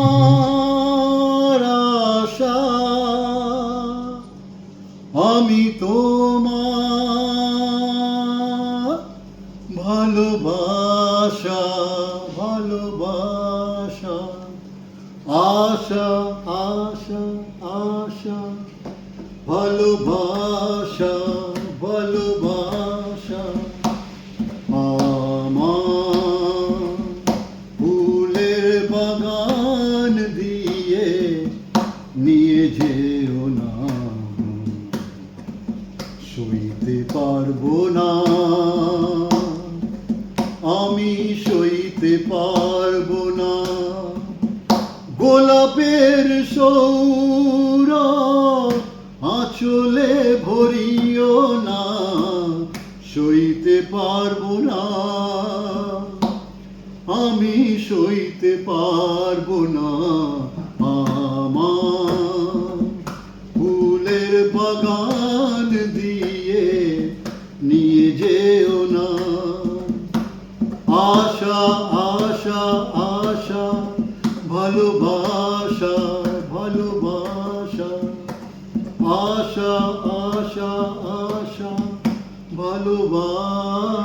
আমার আশা, আমি তোমার ভালোবাসা, ভালোবাসা, আশা, আশা, আশা, ভালোবাসা, ভালোবাসা। আমার ফুলের বাগান দিয়ে নিয়ে যেও না, সইতে পারবো না, আমি সইতে পারবো না। গোলাপের সৌরভ আঁচলে ভরিও না, সইতে পারবো না, আমি সইতে পারবো না। আমার ফুলের বাগান দিয়ে নিয়ে যেও না। আশা, আশা, আশা, ভালোবাসা, ভালোবাসা, আশা, আশা, আশা, ভালোবাসা।